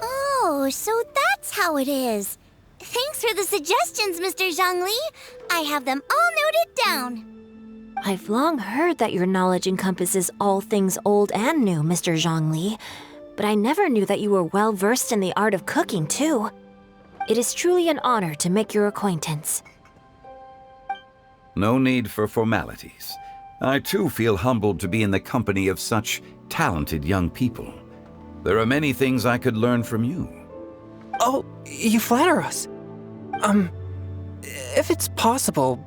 Oh, so that's how it is. Thanks for the suggestions, Mr. Zhongli. I have them all noted down. I've long heard that your knowledge encompasses all things old and new, Mr. Zhongli, but I never knew that you were well versed in the art of cooking, too. It is truly an honor to make your acquaintance. No need for formalities. I too feel humbled to be in the company of such talented young people. There are many things I could learn from you. Oh, you flatter us. If it's possible,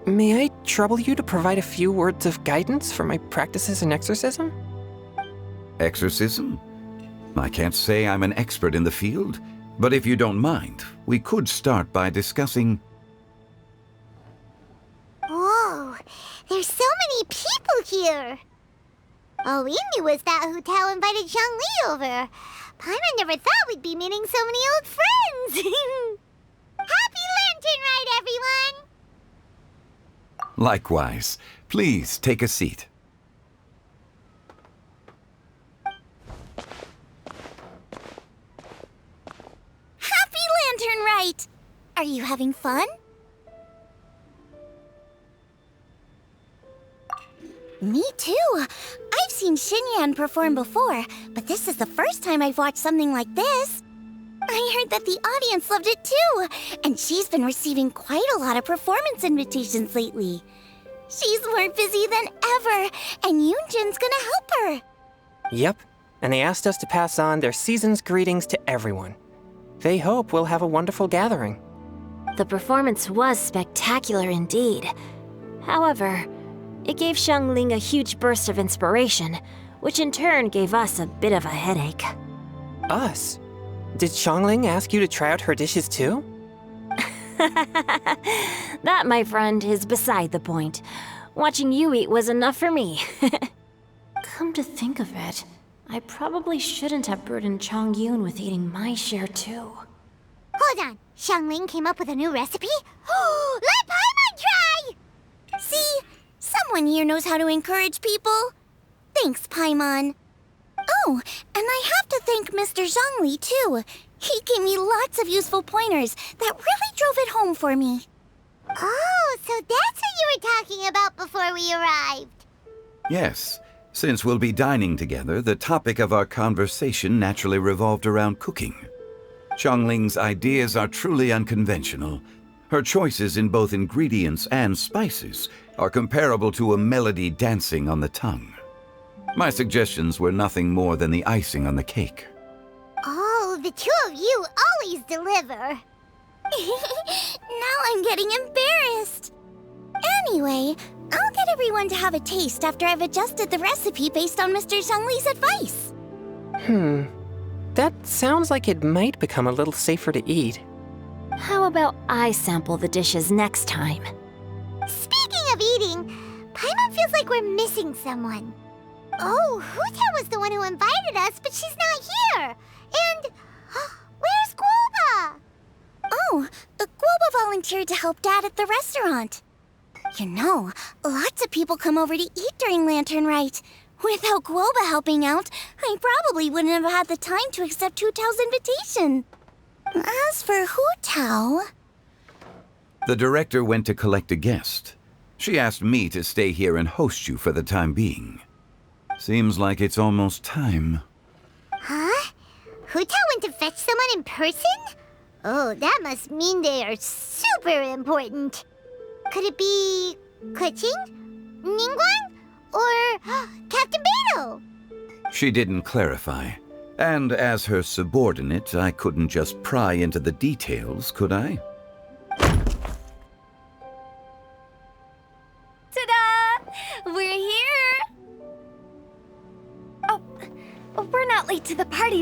may I trouble you to provide a few words of guidance for my practices in exorcism? Exorcism? I can't say I'm an expert in the field, but if you don't mind, we could start by discussing... Whoa, there's so many people here. All we knew was that Hu Tao invited Zhongli over. Paimon never thought we'd be meeting so many old friends. Happy Lantern Ride, everyone! Likewise. Please take a seat. Happy Lantern Rite! Are you having fun? Me too. I've seen Xinyan perform before, but this is the first time I've watched something like this. I heard that the audience loved it too, and she's been receiving quite a lot of performance invitations lately. She's more busy than ever, and Yoonjin's gonna help her. Yep, and they asked us to pass on their season's greetings to everyone. They hope we'll have a wonderful gathering. The performance was spectacular indeed. However, it gave Xiangling a huge burst of inspiration, which in turn gave us a bit of a headache. Us? Did Xiangling ask you to try out her dishes too? That, my friend, is beside the point. Watching you eat was enough for me. Come to think of it, I probably shouldn't have burdened Chongyun with eating my share too. Hold on, Xiangling came up with a new recipe? Let Paimon try! See? Someone here knows how to encourage people. Thanks, Paimon. Oh, and I have to thank Mr. Zhongli, too. He gave me lots of useful pointers that really drove it home for me. Oh, so that's what you were talking about before we arrived. Yes. Since we'll be dining together, the topic of our conversation naturally revolved around cooking. Xiangling's ideas are truly unconventional. Her choices in both ingredients and spices are comparable to a melody dancing on the tongue. My suggestions were nothing more than the icing on the cake. Oh, the two of you always deliver. Now I'm getting embarrassed. Anyway, I'll get everyone to have a taste after I've adjusted the recipe based on Mr. Zhongli's advice. That sounds like it might become a little safer to eat. How about I sample the dishes next time? Speaking of eating, Paimon feels like we're missing someone. Oh, Huta was the one who invited us, but she's not here. And where's Guoba? Oh, Guoba volunteered to help Dad at the restaurant. You know, lots of people come over to eat during Lantern Rite. Without Guoba helping out, I probably wouldn't have had the time to accept Hu Tao's invitation. As for Hu Tao... The director went to collect a guest. She asked me to stay here and host you for the time being. Seems like it's almost time. Huh? Hu Tao went to fetch someone in person? Oh, that must mean they are super important. Could it be Keqing? Ningguang? Or Captain Beidou? She didn't clarify. And as her subordinate, I couldn't just pry into the details, could I?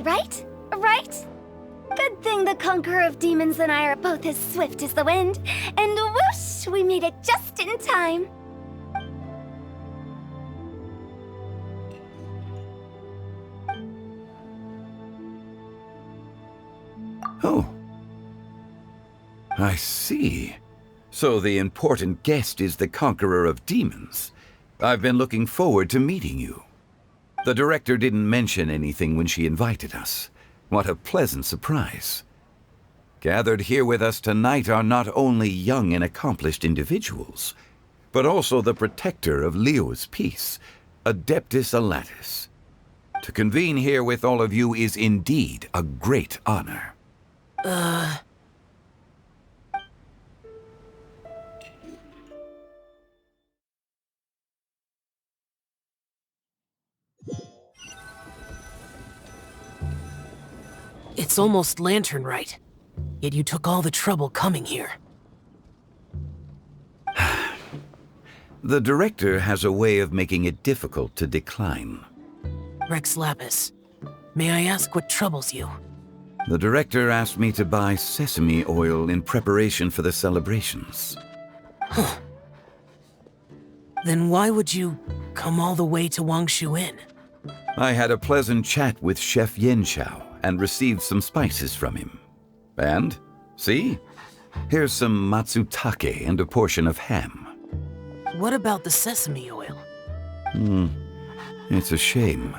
right? Right? Good thing the Conqueror of Demons and I are both as swift as the wind. And whoosh, we made it just in time. Oh. I see. So the important guest is the Conqueror of Demons. I've been looking forward to meeting you. The director didn't mention anything when she invited us. What a pleasant surprise. Gathered here with us tonight are not only young and accomplished individuals, but also the protector of Leo's peace, Adeptus Alatus. To convene here with all of you is indeed a great honor. It's almost lantern right. Yet you took all the trouble coming here. The director has a way of making it difficult to decline. Rex Lapis, may I ask what troubles you? The director asked me to buy sesame oil in preparation for the celebrations. Then why would you come all the way to Wangshu Inn? I had a pleasant chat with Chef Yenshao and received some spices from him. And, see? Here's some matsutake and a portion of ham. What about the sesame oil? It's a shame.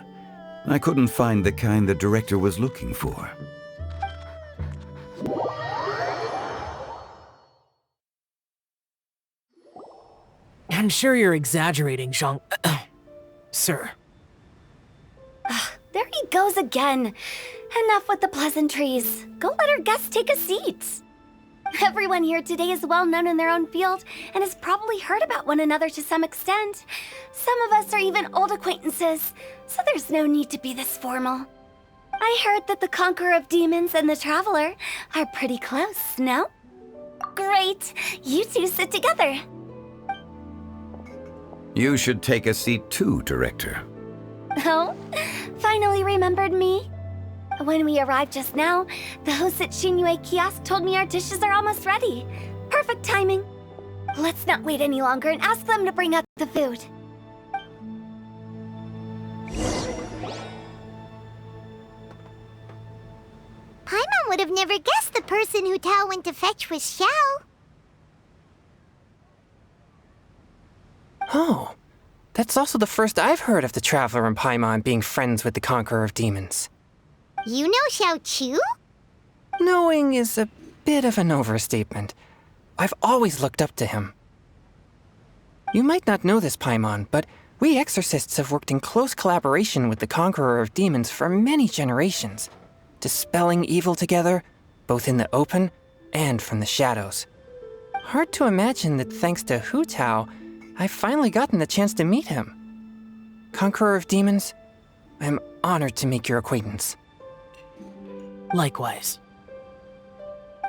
I couldn't find the kind the director was looking for. I'm sure you're exaggerating, Zhang... Sir. There he goes again. Enough with the pleasantries. Go let our guests take a seat. Everyone here today is well known in their own field and has probably heard about one another to some extent. Some of us are even old acquaintances, so there's no need to be this formal. I heard that the Conqueror of Demons and the Traveler are pretty close, no? Great. You two sit together. You should take a seat too, Director. Oh, finally remembered me? When we arrived just now, the host at Shinue Kiosk told me our dishes are almost ready. Perfect timing. Let's not wait any longer and ask them to bring out the food. Paimon would have never guessed the person who Tao went to fetch was Xiao. Oh, that's also the first I've heard of the Traveler and Paimon being friends with the Conqueror of Demons. You know Xiao Chu? Knowing is a bit of an overstatement. I've always looked up to him. You might not know this, Paimon, but we exorcists have worked in close collaboration with the Conqueror of Demons for many generations, dispelling evil together, both in the open and from the shadows. Hard to imagine that thanks to Hu Tao, I've finally gotten the chance to meet him. Conqueror of Demons, I'm honored to make your acquaintance. Likewise.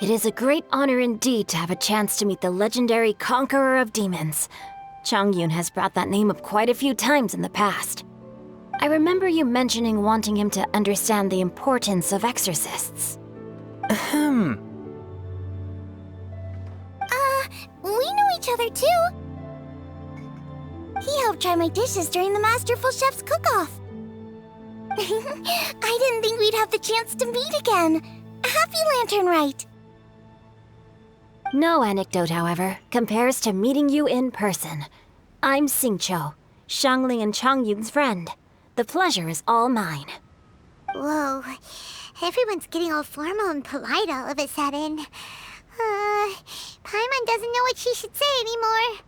It is a great honor indeed to have a chance to meet the legendary Conqueror of Demons. Changyun has brought that name up quite a few times in the past. I remember you mentioning wanting him to understand the importance of exorcists. We know each other too. He helped try my dishes during the Masterful Chef's cook-off. I didn't think we'd have the chance to meet again. Happy Lantern Rite. No anecdote, however, compares to meeting you in person. I'm Xingqiu, Shangling and Changyun's friend. The pleasure is all mine. Whoa, everyone's getting all formal and polite all of a sudden. Paimon doesn't know what she should say anymore.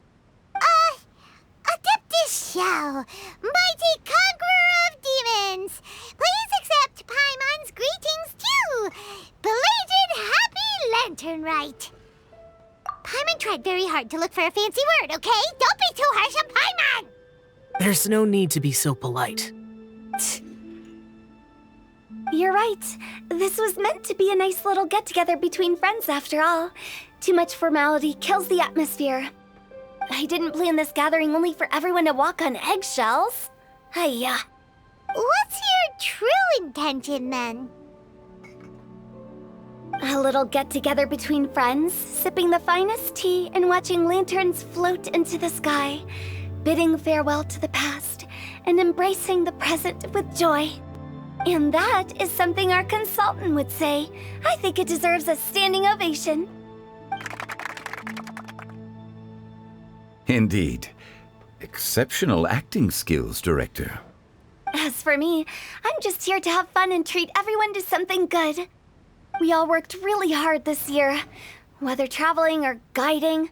Adeptus Xiao, mighty Conqueror of Demons, please accept Paimon's greetings too. Belated Happy Lantern Rite. Paimon tried very hard to look for a fancy word, okay? Don't be too harsh on Paimon! There's no need to be so polite. You're right. This was meant to be a nice little get-together between friends after all. Too much formality kills the atmosphere. I didn't plan this gathering only for everyone to walk on eggshells. Hiya. What's your true intention, then? A little get-together between friends, sipping the finest tea and watching lanterns float into the sky, bidding farewell to the past and embracing the present with joy. And that is something our consultant would say. I think it deserves a standing ovation. Indeed. Exceptional acting skills, Director. As for me, I'm just here to have fun and treat everyone to something good. We all worked really hard this year, whether traveling or guiding,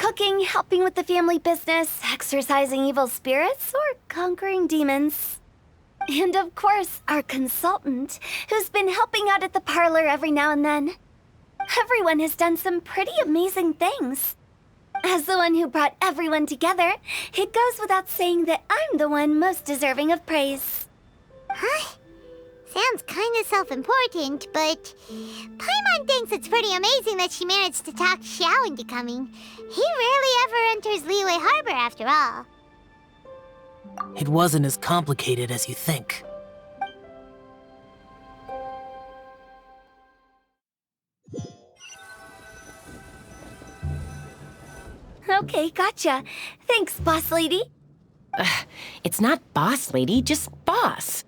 cooking, helping with the family business, exorcising evil spirits, or conquering demons. And of course, our consultant, who's been helping out at the parlor every now and then. Everyone has done some pretty amazing things. As the one who brought everyone together, it goes without saying that I'm the one most deserving of praise. Huh? Sounds kind of self-important, but Paimon thinks it's pretty amazing that she managed to talk Xiao into coming. He rarely ever enters Liyue Harbor, after all. It wasn't as complicated as you think. Okay, gotcha. Thanks, boss lady. It's not boss lady, just boss.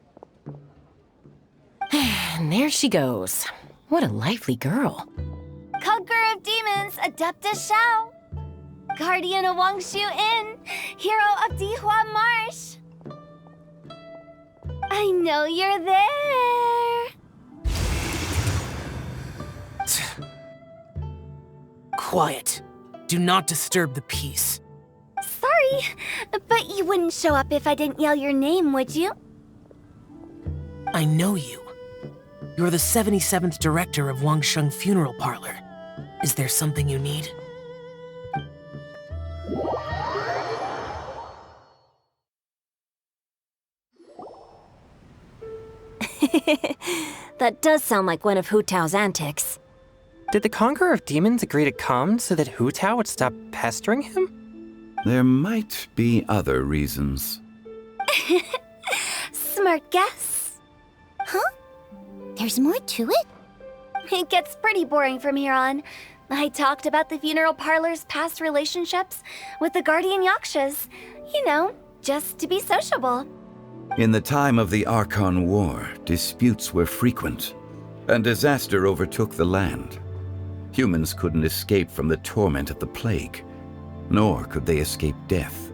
And there she goes. What a lively girl. Conqueror of demons, Adeptus Xiao. Guardian of Wangshu Inn, hero of Dihua Marsh. I know you're there. Quiet. Do not disturb the peace. Sorry, but you wouldn't show up if I didn't yell your name, would you? I know you. You're the 77th director of Wangsheng Funeral Parlor. Is there something you need? That does sound like one of Hu Tao's antics. Did the Conqueror of Demons agree to come so that Hu Tao would stop pestering him? There might be other reasons. Smart guess. Huh? There's more to it? It gets pretty boring from here on. I talked about the funeral parlor's past relationships with the guardian yakshas. You know, just to be sociable. In the time of the Archon War, disputes were frequent, and disaster overtook the land. Humans couldn't escape from the torment of the plague, nor could they escape death.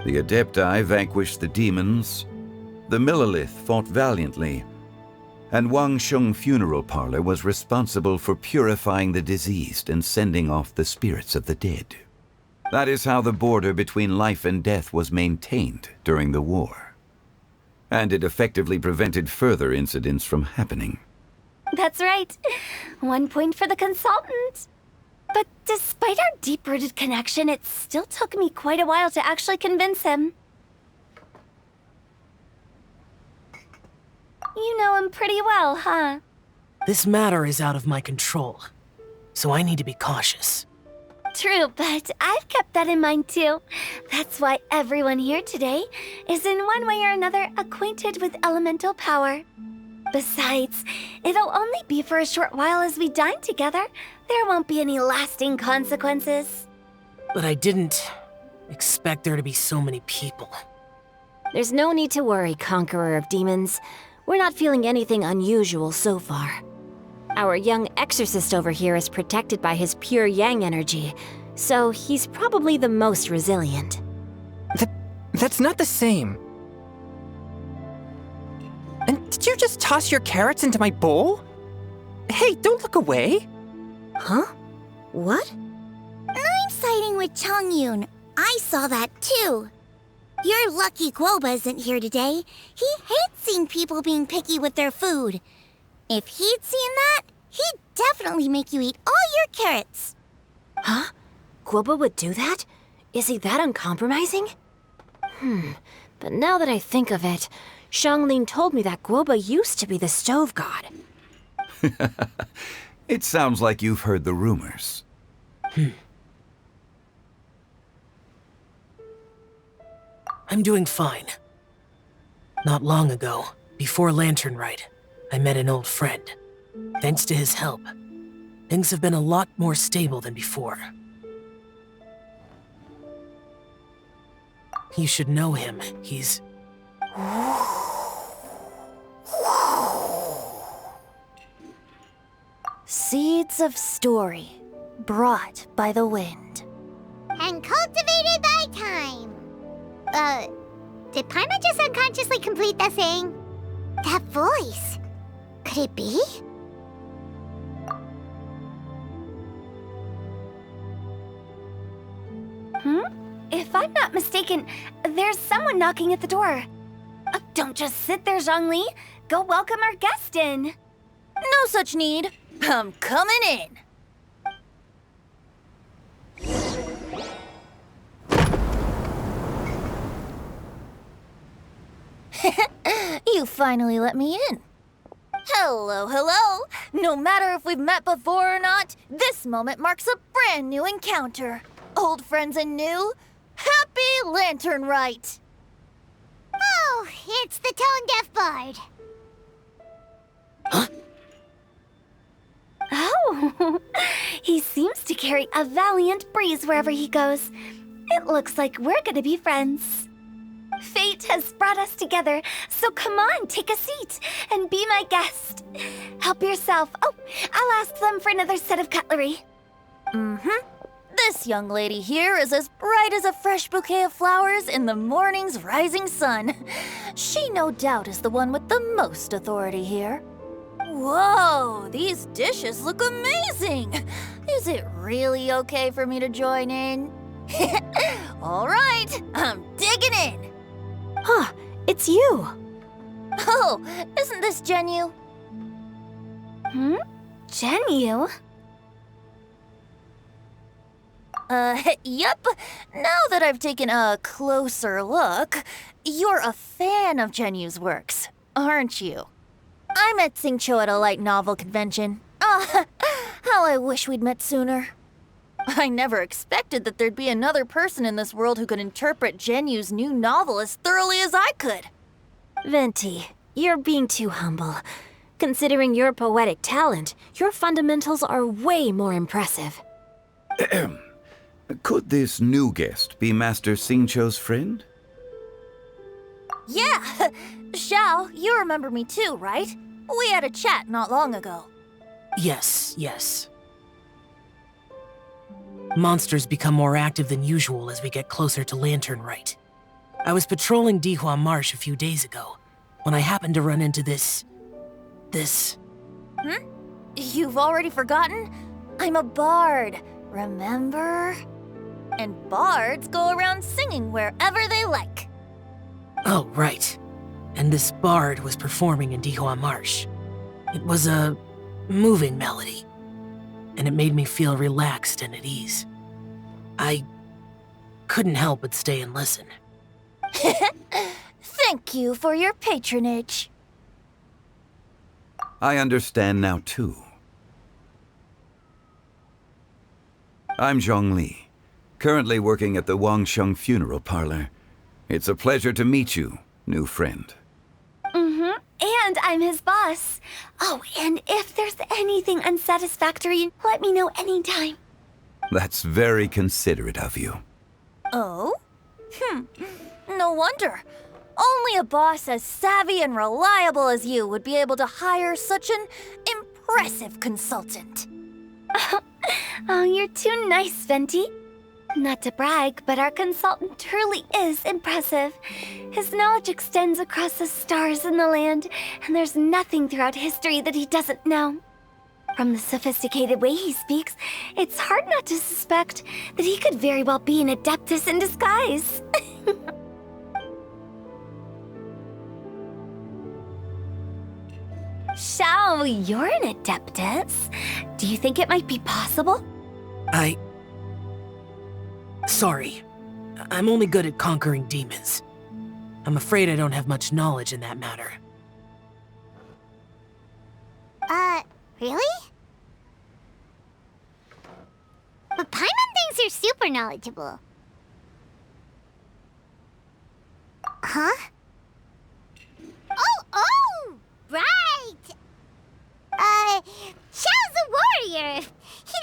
The Adepti vanquished the demons, the Millelith fought valiantly, and Wangsheng Funeral Parlor was responsible for purifying the diseased and sending off the spirits of the dead. That is how the border between life and death was maintained during the war. And it effectively prevented further incidents from happening. That's right. 1 point for the consultant. But despite our deep-rooted connection, it still took me quite a while to actually convince him. You know him pretty well, huh? This matter is out of my control, so I need to be cautious. True, but I've kept that in mind too. That's why everyone here today is in one way or another acquainted with elemental power. Besides, it'll only be for a short while as we dine together. There won't be any lasting consequences. But I didn't expect there to be so many people. There's no need to worry, Conqueror of Demons. We're not feeling anything unusual so far. Our young exorcist over here is protected by his pure yang energy, so he's probably the most resilient. That's not the same. And did you just toss your carrots into my bowl? Hey, don't look away. Huh? What? I'm siding with Chongyun. I saw that too. You're lucky Guoba isn't here today. He hates seeing people being picky with their food. If he'd seen that, he'd definitely make you eat all your carrots. Huh? Guoba would do that? Is he that uncompromising? But now that I think of it, Xianglin told me that Guoba used to be the stove god. It sounds like you've heard the rumors. I'm doing fine. Not long ago, before Lantern Rite, I met an old friend. Thanks to his help, things have been a lot more stable than before. You should know him. He's... Seeds of story, brought by the wind. And cultivated by time. Did Paimon just unconsciously complete that saying? That voice. Could it be? If I'm not mistaken, there's someone knocking at the door. Don't just sit there, Zhongli. Go welcome our guest in. No such need. I'm coming in. You finally let me in. Hello, hello. No matter if we've met before or not, this moment marks a brand new encounter. Old friends and new. Happy Lantern Rite. Oh, it's the tone-deaf bard. Oh, he seems to carry a valiant breeze wherever he goes. It looks like we're gonna be friends. Fate has brought us together, so come on, take a seat and be my guest. Help yourself. Oh, I'll ask them for another set of cutlery. This young lady here is as bright as a fresh bouquet of flowers in the morning's rising sun. She no doubt is the one with the most authority here. Whoa, these dishes look amazing! Is it really okay for me to join in? All right, I'm digging in. Huh, it's you. Oh, isn't this Genyu? Genyu? Yep. Now that I've taken a closer look, you're a fan of Genyu's works, aren't you? I met Xingqiu at a light novel convention. Ah, how I wish we'd met sooner. I never expected that there'd be another person in this world who could interpret Genyu's new novel as thoroughly as I could. Venti, you're being too humble. Considering your poetic talent, your fundamentals are way more impressive. Could this new guest be Master Xingqiu's friend? Yeah! Xiao, you remember me too, right? We had a chat not long ago. Yes. Monsters become more active than usual as we get closer to Lantern Rite. I was patrolling Dihua Marsh a few days ago, when I happened to run into this... You've already forgotten? I'm a bard, remember? And bards go around singing wherever they like. Oh, right. And this bard was performing in Dihua Marsh. It was a moving melody, and it made me feel relaxed and at ease. I couldn't help but stay and listen. Thank you for your patronage. I understand now, too. I'm Zhongli, currently working at the Wangsheng Funeral Parlor. It's a pleasure to meet you, new friend. And I'm his boss. Oh, and if there's anything unsatisfactory, let me know anytime. That's very considerate of you. Oh? No wonder. Only a boss as savvy and reliable as you would be able to hire such an impressive consultant. Oh, you're too nice, Venti. Not to brag, but our consultant truly is impressive. His knowledge extends across the stars and the land, and there's nothing throughout history that he doesn't know. From the sophisticated way he speaks, it's hard not to suspect that he could very well be an adeptus in disguise. Xiao, you're an adeptus. Do you think it might be possible? Sorry. I'm only good at conquering demons. I'm afraid I don't have much knowledge in that matter. Really? But Paimon thinks you're super knowledgeable. Huh?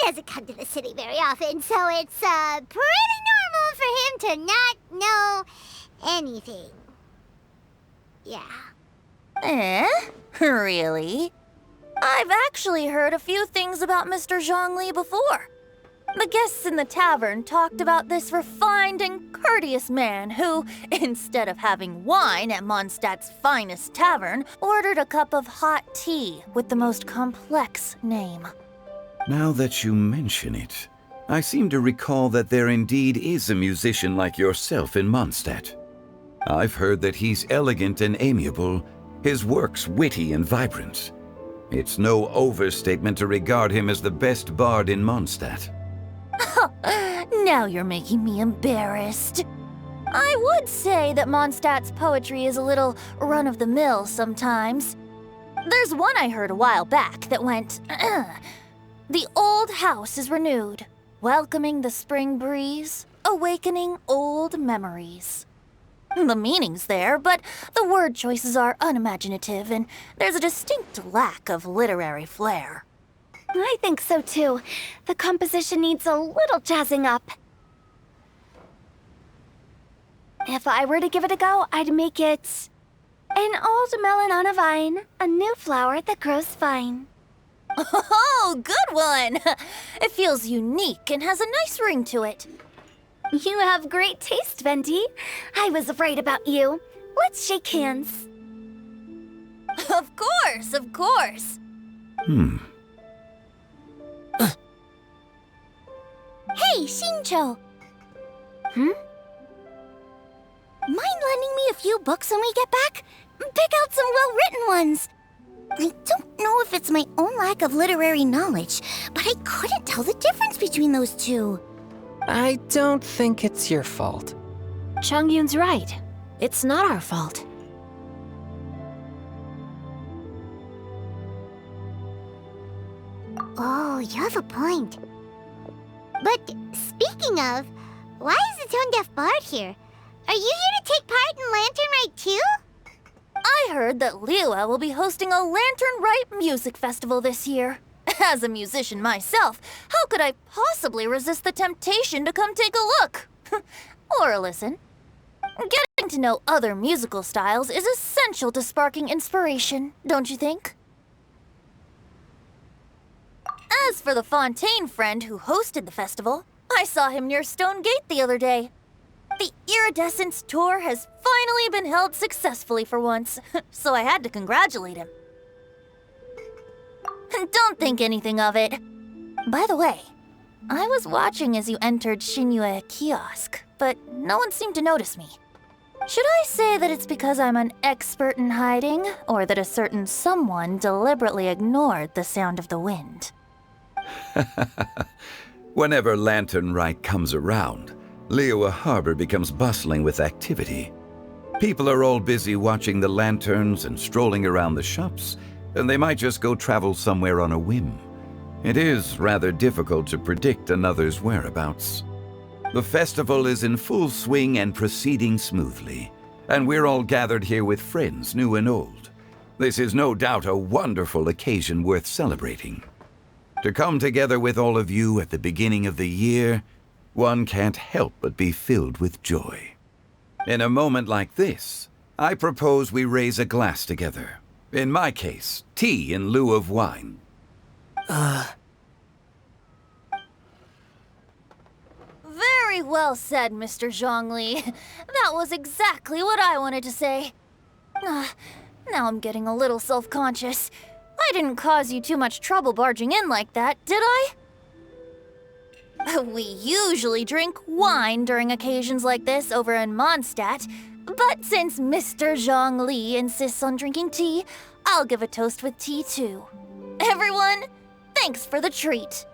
He doesn't come to the city very often, so it's pretty normal for him to not know anything. Yeah. Really? I've actually heard a few things about Mr. Zhongli before. The guests in the tavern talked about this refined and courteous man who, instead of having wine at Mondstadt's finest tavern, ordered a cup of hot tea with the most complex name. Now that you mention it, I seem to recall that there indeed is a musician like yourself in Mondstadt. I've heard that he's elegant and amiable, his works witty and vibrant. It's no overstatement to regard him as the best bard in Mondstadt. Now you're making me embarrassed. I would say that Mondstadt's poetry is a little run-of-the-mill sometimes. There's one I heard a while back that went, "The old house is renewed, welcoming the spring breeze, awakening old memories." The meaning's there, but the word choices are unimaginative, and there's a distinct lack of literary flair. I think so too. The composition needs a little jazzing up. If I were to give it a go, I'd make it an old melon on a vine, a new flower that grows fine. Oh, good one! It feels unique and has a nice ring to it. You have great taste, Venti. I was right about you. Let's shake hands. Of course, of course. Hey, Shincho! Mind lending me a few books when we get back? Pick out some well-written ones. I don't know if it's my own lack of literary knowledge, but I couldn't tell the difference between those two. I don't think it's your fault. Chongyun's right. It's not our fault. Oh, you have a point. But speaking of, why is the tone-deaf bard here? Are you here to take part in Lantern Rite too? I heard that Liua will be hosting a Lantern Rite music festival this year. As a musician myself, how could I possibly resist the temptation to come take a look? Or listen. Getting to know other musical styles is essential to sparking inspiration, don't you think? As for the Fontaine friend who hosted the festival, I saw him near Stone Gate the other day. The Iridescence tour has finally been held successfully for once, so I had to congratulate him. Don't think anything of it. By the way, I was watching as you entered Shinyue Kiosk, but no one seemed to notice me. Should I say that it's because I'm an expert in hiding, or that a certain someone deliberately ignored the sound of the wind? Whenever Lantern Rite comes around, Liua Harbor becomes bustling with activity. People are all busy watching the lanterns and strolling around the shops, and they might just go travel somewhere on a whim. It is rather difficult to predict another's whereabouts. The festival is in full swing and proceeding smoothly, and we're all gathered here with friends, new and old. This is no doubt a wonderful occasion worth celebrating. To come together with all of you at the beginning of the year, one can't help but be filled with joy. In a moment like this, I propose we raise a glass together. In my case, tea in lieu of wine. Very well said, Mr. Zhongli. That was exactly what I wanted to say. Now I'm getting a little self-conscious. I didn't cause you too much trouble barging in like that, did I? We usually drink wine during occasions like this over in Mondstadt, but since Mr. Zhongli insists on drinking tea, I'll give a toast with tea too. Everyone, thanks for the treat.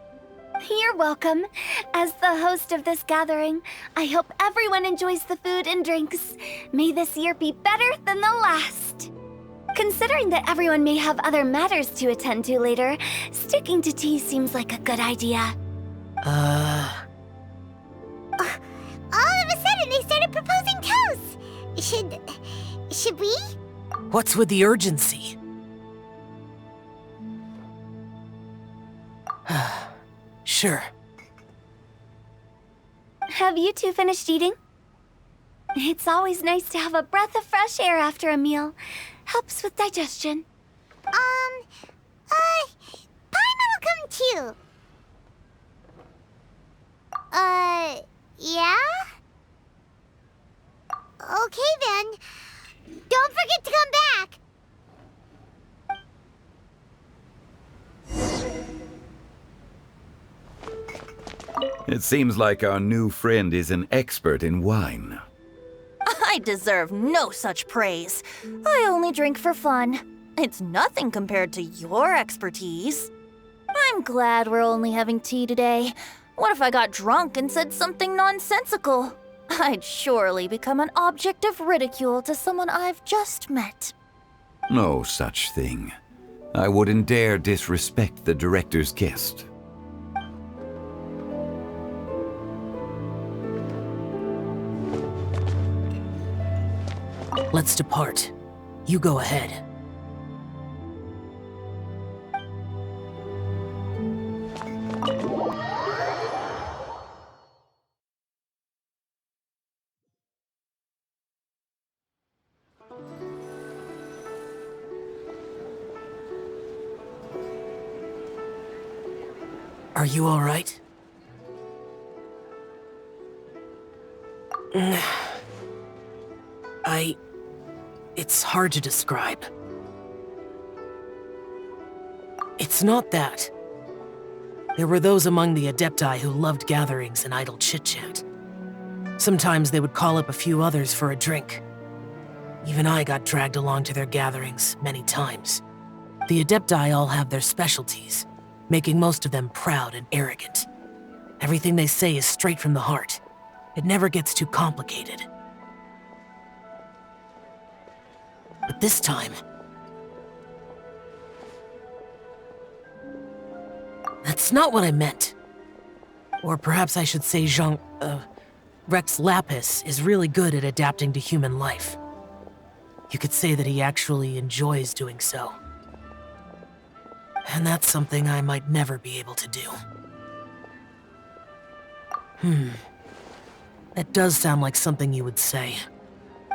You're welcome. As the host of this gathering, I hope everyone enjoys the food and drinks. May this year be better than the last. Considering that everyone may have other matters to attend to later, sticking to tea seems like a good idea. All of a sudden, they started proposing toasts. Should we? What's with the urgency? Sure. Have you two finished eating? It's always nice to have a breath of fresh air after a meal. Helps with digestion. Paimon will come too. Yeah? Okay then. Don't forget to come back. It seems like our new friend is an expert in wine. I deserve no such praise. I only drink for fun. It's nothing compared to your expertise. I'm glad we're only having tea today. What if I got drunk and said something nonsensical? I'd surely become an object of ridicule to someone I've just met. No such thing. I wouldn't dare disrespect the director's guest. Let's depart. You go ahead. Are you all right? It's hard to describe. It's not that. There were those among the Adepti who loved gatherings and idle chit-chat. Sometimes they would call up a few others for a drink. Even I got dragged along to their gatherings many times. The Adepti all have their specialties, making most of them proud and arrogant. Everything they say is straight from the heart. It never gets too complicated. But this time... That's not what I meant. Or perhaps I should say Rex Lapis is really good at adapting to human life. You could say that he actually enjoys doing so. And that's something I might never be able to do. That does sound like something you would say.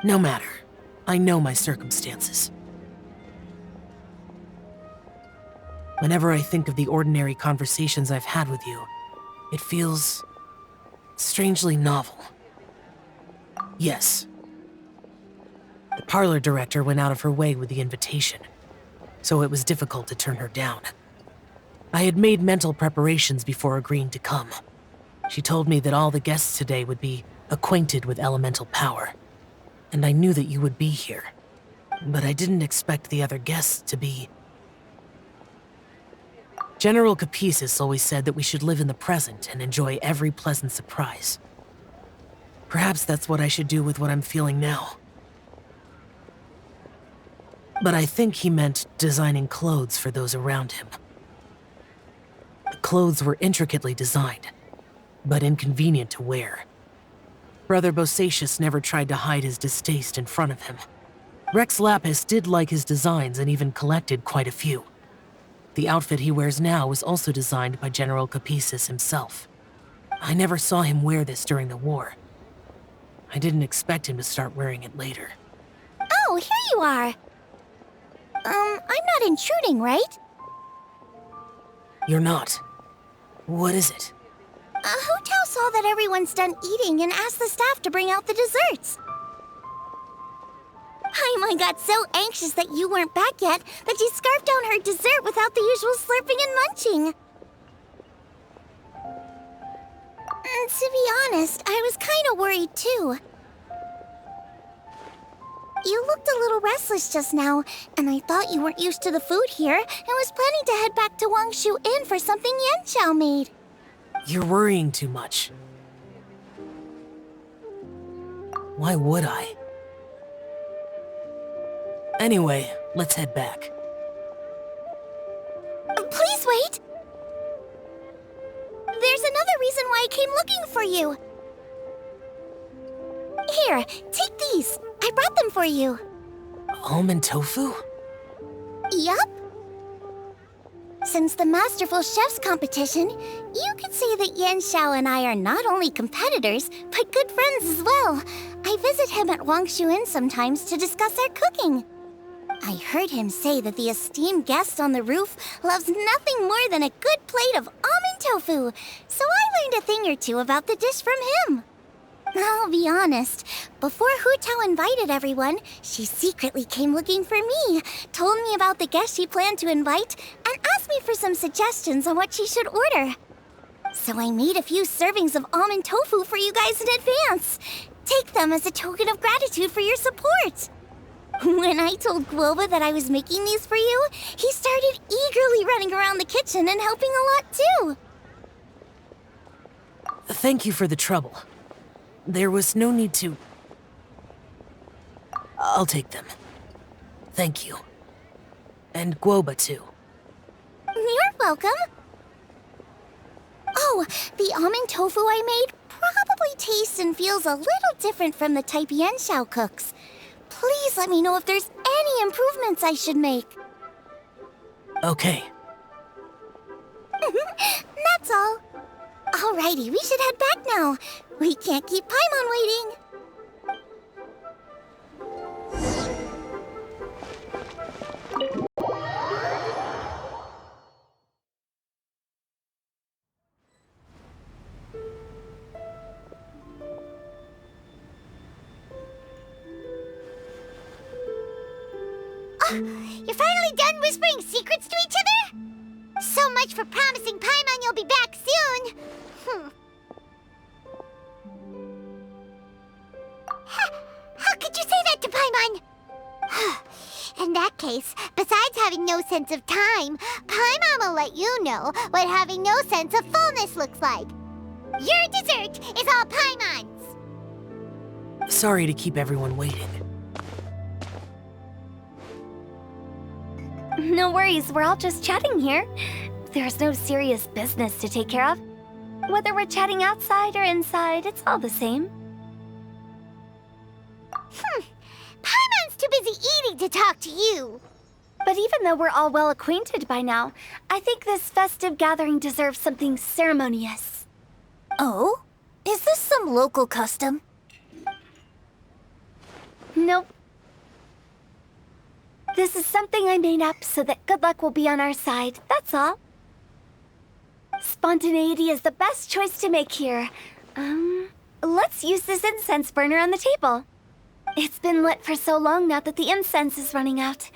No matter. I know my circumstances. Whenever I think of the ordinary conversations I've had with you, it feels strangely novel. Yes. The parlor director went out of her way with the invitation, so it was difficult to turn her down. I had made mental preparations before agreeing to come. She told me that all the guests today would be acquainted with elemental power, and I knew that you would be here. But I didn't expect the other guests to be... General Capisis always said that we should live in the present and enjoy every pleasant surprise. Perhaps that's what I should do with what I'm feeling now. But I think he meant designing clothes for those around him. The clothes were intricately designed, but inconvenient to wear. Brother Bosacius never tried to hide his distaste in front of him. Rex Lapis did like his designs and even collected quite a few. The outfit he wears now was also designed by General Capisis himself. I never saw him wear this during the war. I didn't expect him to start wearing it later. Oh, here you are. I'm not intruding, right? You're not. What is it? Hotel saw that everyone's done eating and asked the staff to bring out the desserts. Paimon got so anxious that you weren't back yet that she scarfed down her dessert without the usual slurping and munching. To be honest, I was kind of worried too. You looked a little restless just now, and I thought you weren't used to the food here and was planning to head back to Wangshu Inn for something Yanqiao made. You're worrying too much. Why would I? Anyway, let's head back. Please wait! There's another reason why I came looking for you. Here, take these. I brought them for you. Almond tofu? Yup. Since the Masterful Chef's competition, you could say that Yan Xiao and I are not only competitors, but good friends as well. I visit him at Wangshu Inn sometimes to discuss our cooking. I heard him say that the esteemed guest on the roof loves nothing more than a good plate of almond tofu, so I learned a thing or two about the dish from him. I'll be honest, before Hu Tao invited everyone, she secretly came looking for me, told me about the guests she planned to invite, and asked me for some suggestions on what she should order. So I made a few servings of almond tofu for you guys in advance. Take them as a token of gratitude for your support. When I told Guoba that I was making these for you, he started eagerly running around the kitchen and helping a lot too. Thank you for the trouble. There was no need to... I'll take them. Thank you. And Guoba too. You're welcome. Oh, the almond tofu I made probably tastes and feels a little different from the type Yan Xiao cooks. Please let me know if there's any improvements I should make. Okay. That's all. Alrighty, we should head back now. We can't keep Paimon waiting. You're finally done whispering secrets to each other? So much for promising Paimon you'll be back soon. How could you say that to Paimon? In that case, besides having no sense of time, Paimon will let you know what having no sense of fullness looks like. Your dessert is all Paimon's. Sorry to keep everyone waiting. No worries, we're all just chatting here. There's no serious business to take care of. Whether we're chatting outside or inside, it's all the same. Paimon's too busy eating to talk to you. But even though we're all well acquainted by now, I think this festive gathering deserves something ceremonious. Oh? Is this some local custom? Nope. This is something I made up so that good luck will be on our side, that's all. Spontaneity is the best choice to make here. Let's use this incense burner on the table. It's been lit for so long now that the incense is running out.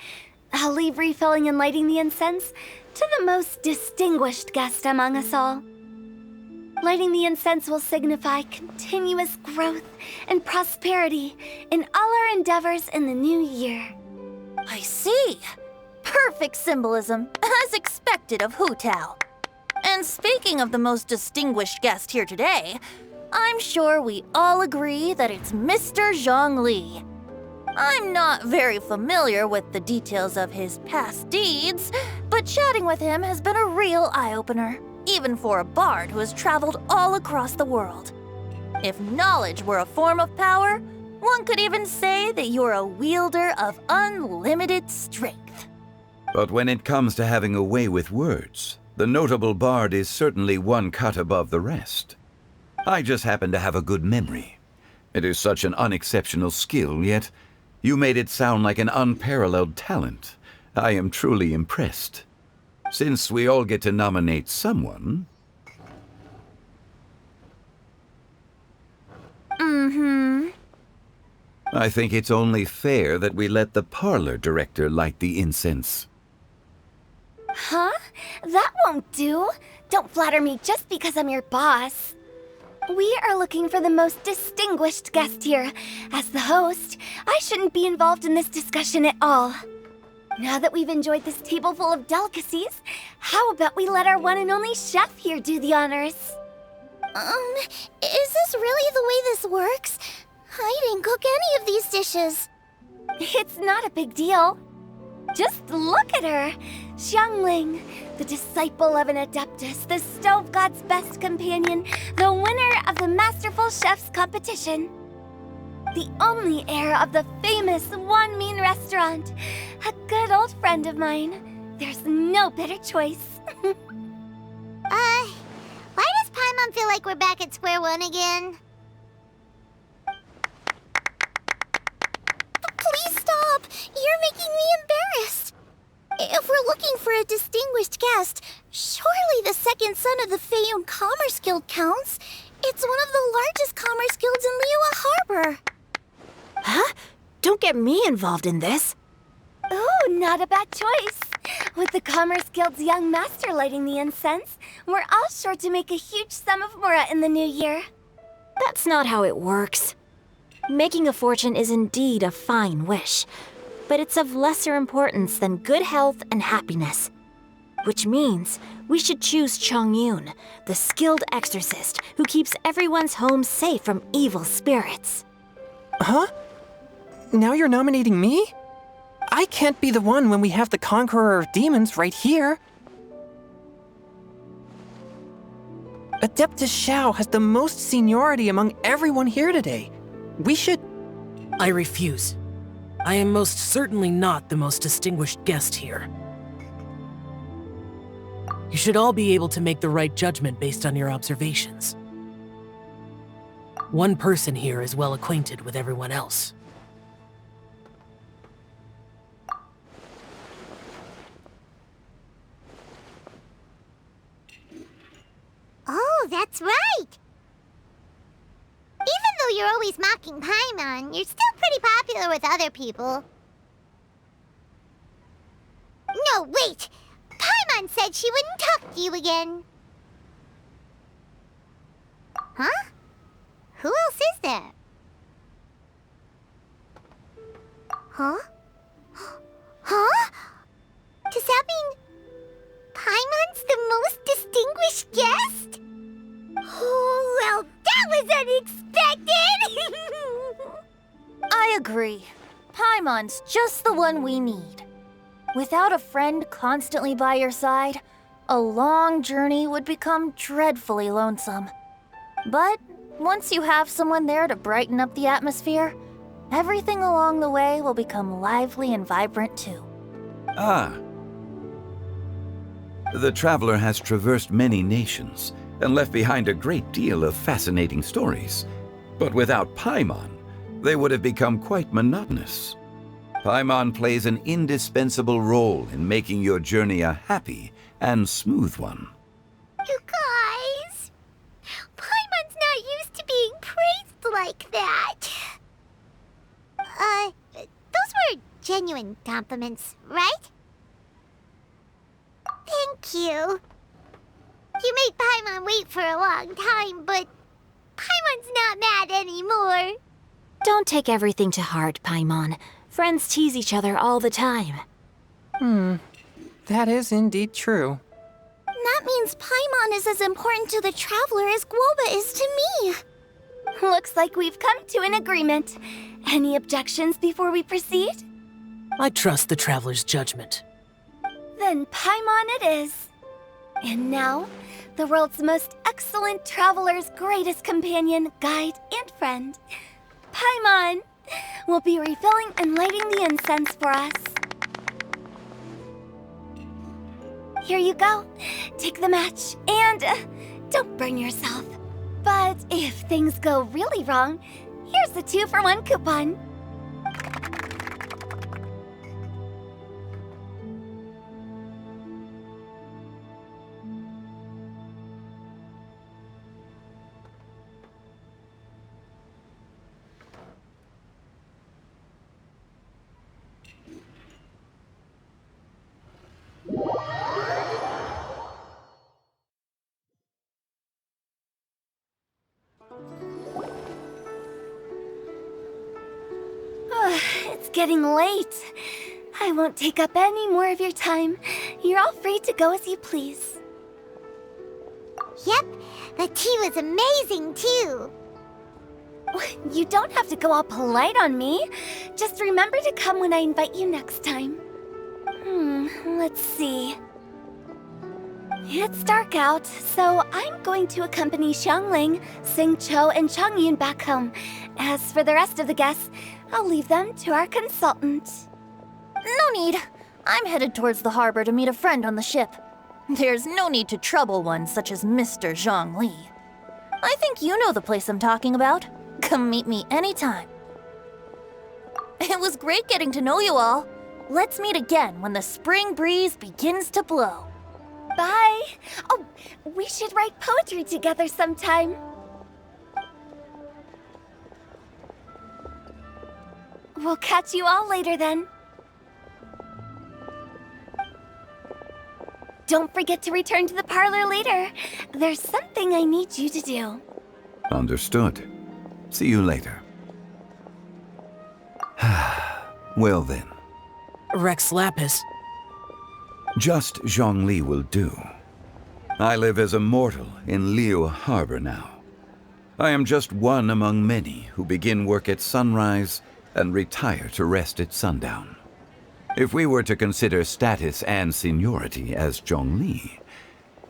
I'll leave refilling and lighting the incense to the most distinguished guest among us all. Lighting the incense will signify continuous growth and prosperity in all our endeavors in the new year. I see. Perfect symbolism, as expected of Hu Tao. And speaking of the most distinguished guest here today, I'm sure we all agree that it's Mr. Zhongli. I'm not very familiar with the details of his past deeds, but chatting with him has been a real eye-opener, even for a bard who has traveled all across the world. If knowledge were a form of power, one could even say that you're a wielder of unlimited strength. But when it comes to having a way with words, the notable bard is certainly one cut above the rest. I just happen to have a good memory. It is such an unexceptional skill, yet you made it sound like an unparalleled talent. I am truly impressed. Since we all get to nominate someone... I think it's only fair that we let the parlor director light the incense. Huh? That won't do. Don't flatter me just because I'm your boss. We are looking for the most distinguished guest here. As the host, I shouldn't be involved in this discussion at all. Now that we've enjoyed this table full of delicacies, how about we let our one and only chef here do the honors? Is this really the way this works? I didn't cook any of these dishes. It's not a big deal. Just look at her. Xiangling, the disciple of an adeptus, the stove god's best companion, the winner of the Masterful Chef's competition. The only heir of the famous Wan Min restaurant. A good old friend of mine. There's no better choice. Why does Paimon feel like we're back at square one again? Please stop! You're making me embarrassed. If we're looking for a distinguished guest, surely the second son of the Feiyun Commerce Guild counts. It's one of the largest commerce guilds in Liyue Harbor. Huh? Don't get me involved in this. Ooh, not a bad choice. With the Commerce Guild's young master lighting the incense, we're all sure to make a huge sum of mora in the new year. That's not how it works. Making a fortune is indeed a fine wish, but it's of lesser importance than good health and happiness. Which means we should choose Chongyun, the skilled exorcist who keeps everyone's home safe from evil spirits. Huh? Now you're nominating me? I can't be the one when we have the Conqueror of Demons right here. Adeptus Xiao has the most seniority among everyone here today. We should... I refuse. I am most certainly not the most distinguished guest here. You should all be able to make the right judgment based on your observations. One person here is well acquainted with everyone else. Oh, that's right! Even though you're always mocking Paimon, you're still pretty popular with other people. No, wait! Paimon said she wouldn't talk to you again. Huh? Who else is there? Huh? Huh? Does that mean Paimon's the most distinguished guest? Oh, well, that was unexpected! I agree. Paimon's just the one we need. Without a friend constantly by your side, a long journey would become dreadfully lonesome. But once you have someone there to brighten up the atmosphere, everything along the way will become lively and vibrant too. Ah. The traveler has traversed many nations and left behind a great deal of fascinating stories. But without Paimon, they would have become quite monotonous. Paimon plays an indispensable role in making your journey a happy and smooth one. You guys, Paimon's not used to being praised like that. Those were genuine compliments, right? Thank you. You made Paimon wait for a long time, but Paimon's not mad anymore. Don't take everything to heart, Paimon. Friends tease each other all the time. That is indeed true. That means Paimon is as important to the traveler as Guoba is to me. Looks like we've come to an agreement. Any objections before we proceed? I trust the traveler's judgment. Then Paimon it is. And now, the world's most excellent traveler's greatest companion, guide, and friend, Paimon, will be refilling and lighting the incense for us. Here you go. Take the match, and don't burn yourself. But if things go really wrong, here's the 2-for-1 coupon. It's getting late. I won't take up any more of your time. You're all free to go as you please. Yep, the tea was amazing too. You don't have to go all polite on me. Just remember to come when I invite you next time. Let's see. It's dark out, so I'm going to accompany Xiangling, Xingqiu, and Chongyun back home. As for the rest of the guests, I'll leave them to our consultant. No need. I'm headed towards the harbor to meet a friend on the ship. There's no need to trouble one such as Mr. Zhongli. I think you know the place I'm talking about. Come meet me anytime. It was great getting to know you all. Let's meet again when the spring breeze begins to blow. Bye. Oh, we should write poetry together sometime. We'll catch you all later then. Don't forget to return to the parlor later. There's something I need you to do. Understood. See you later. Well then. Rex Lapis. Just Zhongli will do. I live as a mortal in Liu Harbor now. I am just one among many who begin work at sunrise and retire to rest at sundown. If we were to consider status and seniority as Zhongli,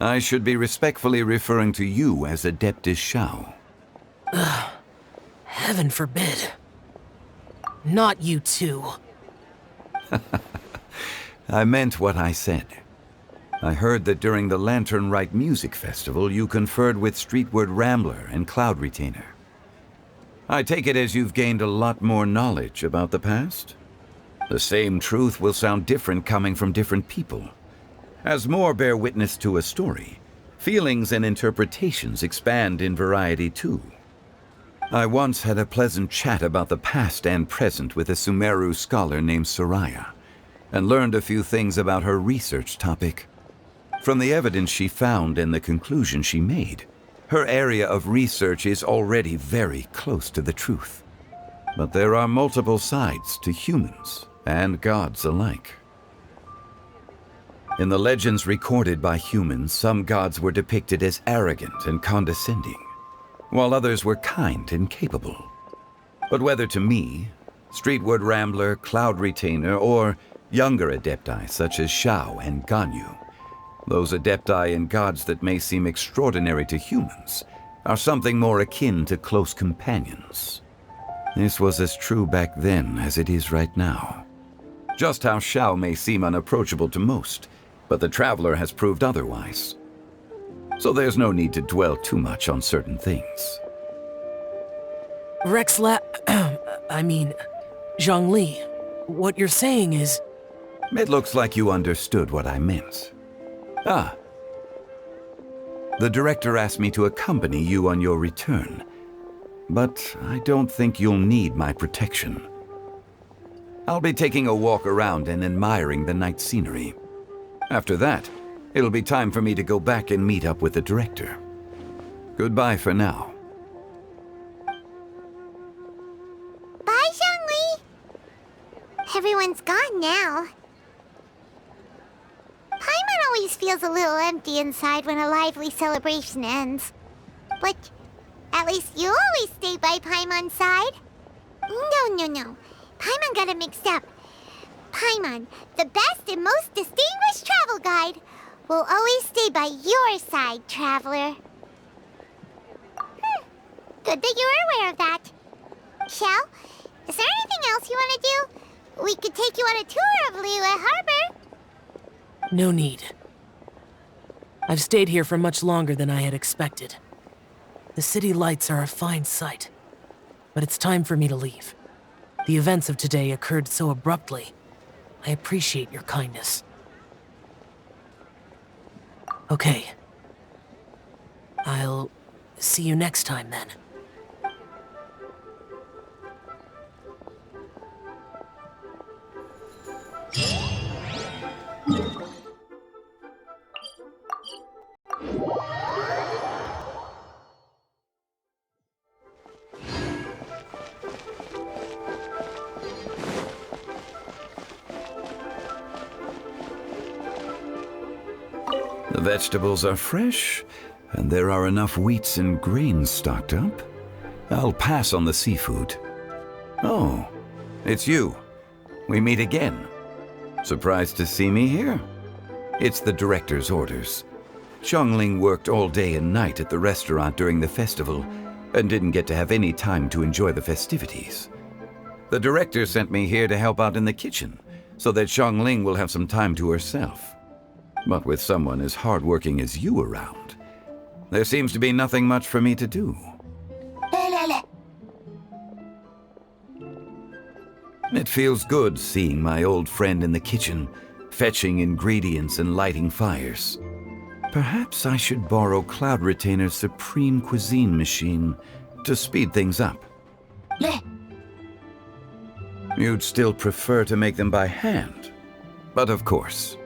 I should be respectfully referring to you as Adeptus Shao. Heaven forbid. Not you too. I meant what I said. I heard that during the Lantern Rite Music Festival, you conferred with Streetward Rambler and Cloud Retainer. I take it as you've gained a lot more knowledge about the past? The same truth will sound different coming from different people. As more bear witness to a story, feelings and interpretations expand in variety too. I once had a pleasant chat about the past and present with a Sumeru scholar named Soraya, and learned a few things about her research topic. From the evidence she found and the conclusion she made, her area of research is already very close to the truth. But there are multiple sides to humans and gods alike. In the legends recorded by humans, some gods were depicted as arrogant and condescending, while others were kind and capable. But whether to me, Streetward Rambler, Cloud Retainer, or younger adepti such as Shao and Ganyu, those adepti and gods that may seem extraordinary to humans are something more akin to close companions. This was as true back then as it is right now. Just how Shao may seem unapproachable to most, but the Traveler has proved otherwise. So there's no need to dwell too much on certain things. Zhongli, what you're saying is... It looks like you understood what I meant. Ah. The director asked me to accompany you on your return, but I don't think you'll need my protection. I'll be taking a walk around and admiring the night scenery. After that, it'll be time for me to go back and meet up with the director. Goodbye for now. Bye, Zhongli. Everyone's gone now. Paimon always feels a little empty inside when a lively celebration ends. But at least you always stay by Paimon's side. No. Paimon got it mixed up. Paimon, the best and most distinguished travel guide, will always stay by your side, Traveler. Good that you were aware of that. Shell, is there anything else you want to do? We could take you on a tour of Liyue Harbor. No need. I've stayed here for much longer than I had expected. The city lights are a fine sight, but it's time for me to leave. The events of today occurred so abruptly. I appreciate your kindness. Okay. I'll see you next time then. The vegetables are fresh, and there are enough wheats and grains stocked up. I'll pass on the seafood. Oh, it's you. We meet again. Surprised to see me here? It's the director's orders. Xiangling worked all day and night at the restaurant during the festival and didn't get to have any time to enjoy the festivities. The director sent me here to help out in the kitchen so that Xiangling will have some time to herself. But with someone as hardworking as you around, there seems to be nothing much for me to do. It feels good seeing my old friend in the kitchen, fetching ingredients and lighting fires. Perhaps I should borrow Cloud Retainer's Supreme Cuisine machine to speed things up. You'd still prefer to make them by hand, but of course.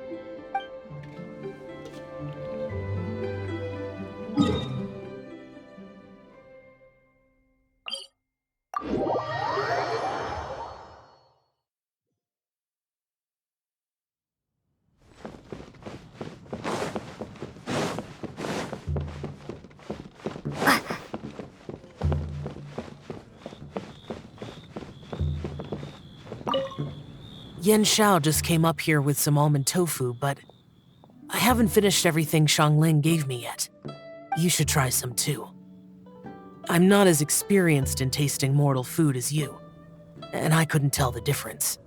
Yen Xiao just came up here with some almond tofu, but I haven't finished everything Xiangling gave me yet. You should try some too. I'm not as experienced in tasting mortal food as you, and I couldn't tell the difference.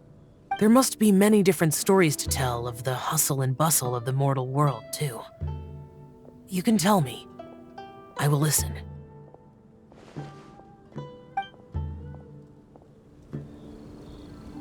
There must be many different stories to tell of the hustle and bustle of the mortal world, too. You can tell me. I will listen.